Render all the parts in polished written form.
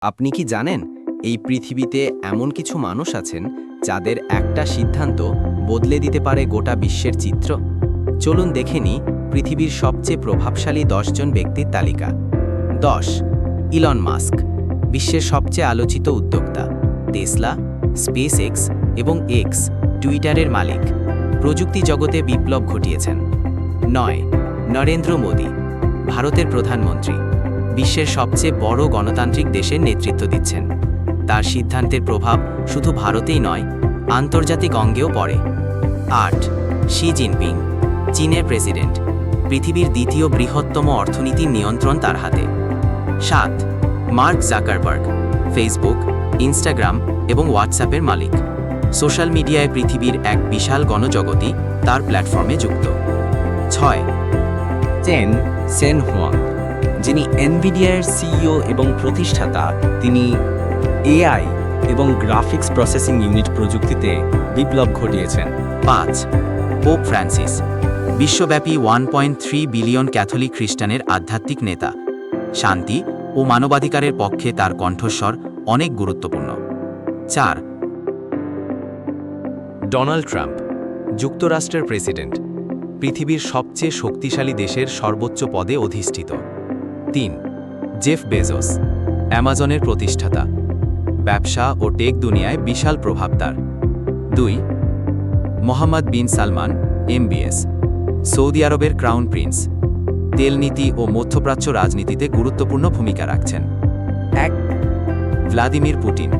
আপনি কি জানেন এই পৃথিবীতে এমন কিছু মানুষ আছেন যাদের একটা সিদ্ধান্ত বদলে দিতে পারে গোটা বিশ্বের চিত্র? চলুন দেখে নিই পৃথিবীর সবচেয়ে প্রভাবশালী 10 জন ব্যক্তির তালিকা। 10 ইলন মাস্ক, বিশ্বের সবচেয়ে আলোচিত উদ্যোক্তা। টেসলা, স্পেস এক্স এবং এক্স টুইটারের মালিক, প্রযুক্তি জগতে বিপ্লব ঘটিয়েছেন। 9 নরেন্দ্র মোদী, ভারতের প্রধানমন্ত্রী, বিশ্বের সবচেয়ে বড় গণতান্ত্রিক দেশের নেতৃত্ব দিচ্ছেন। তার সিদ্ধান্তের প্রভাব শুধু ভারতেই নয়, আন্তর্জাতিক অঙ্গেও পড়ে। 8 শি জিনপিং, চীনের প্রেসিডেন্ট, পৃথিবীর দ্বিতীয় বৃহত্তম অর্থনীতির নিয়ন্ত্রণ তার হাতে। 7 মার্ক জাকারবার্গ, ফেসবুক, ইনস্টাগ্রাম এবং হোয়াটসঅ্যাপের মালিক, সোশ্যাল মিডিয়ায় পৃথিবীর এক বিশাল গণজগতই তার প্ল্যাটফর্মে যুক্ত। 6 চেন সেন হুয়াং, যিনি এনভিডিয়ার সিইও এবং প্রতিষ্ঠাতা। তিনি এআই এবং গ্রাফিক্স প্রসেসিং ইউনিট প্রযুক্তিতে বিপ্লব ঘটিয়েছেন। 5 পোপ ফ্রান্সিস, বিশ্বব্যাপী 1.3 বিলিয়ন ক্যাথলিক খ্রিস্টানের আধ্যাত্মিক নেতা। শান্তি ও মানবাধিকারের পক্ষে তার কণ্ঠস্বর অনেক গুরুত্বপূর্ণ। 4 ডোনাল্ড ট্রাম্প, যুক্তরাষ্ট্রের প্রেসিডেন্ট, পৃথিবীর সবচেয়ে শক্তিশালী দেশের সর্বোচ্চ পদে অধিষ্ঠিত। 3 জেফ বেজোস, অ্যামাজনের প্রতিষ্ঠাতা, ব্যবসা ও টেক দুনিয়ায় বিশাল প্রভাব তার। 2 মোহাম্মদ বিন সালমান, এমবিএস, সৌদি আরবের ক্রাউন প্রিন্স, তেল নীতি ও মধ্যপ্রাচ্য রাজনীতিতে গুরুত্বপূর্ণ ভূমিকা রাখছেন। 1 ভ্লাদিমির পুতিন,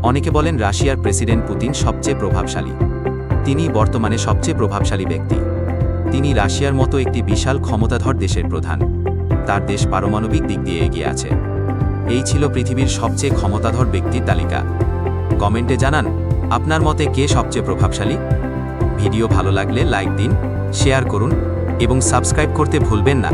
অনেকে বলেন রাশিয়ার প্রেসিডেন্ট পুতিন সবচেয়ে প্রভাবশালী। তিনি বর্তমানে সবচেয়ে প্রভাবশালী ব্যক্তি। তিনি রাশিয়ার মতো একটি বিশাল ক্ষমতাধর দেশের প্রধান। তার দেশ পারমাণবিক দিক দিয়ে এগিয়ে আছে। এই ছিল পৃথিবীর সবচেয়ে ক্ষমতাধর ব্যক্তির তালিকা। কমেন্টে জানান আপনার মতে কে সবচেয়ে প্রভাবশালী। ভিডিও ভালো লাগলে লাইক দিন, শেয়ার করুন এবং সাবস্ক্রাইব করতে ভুলবেন না।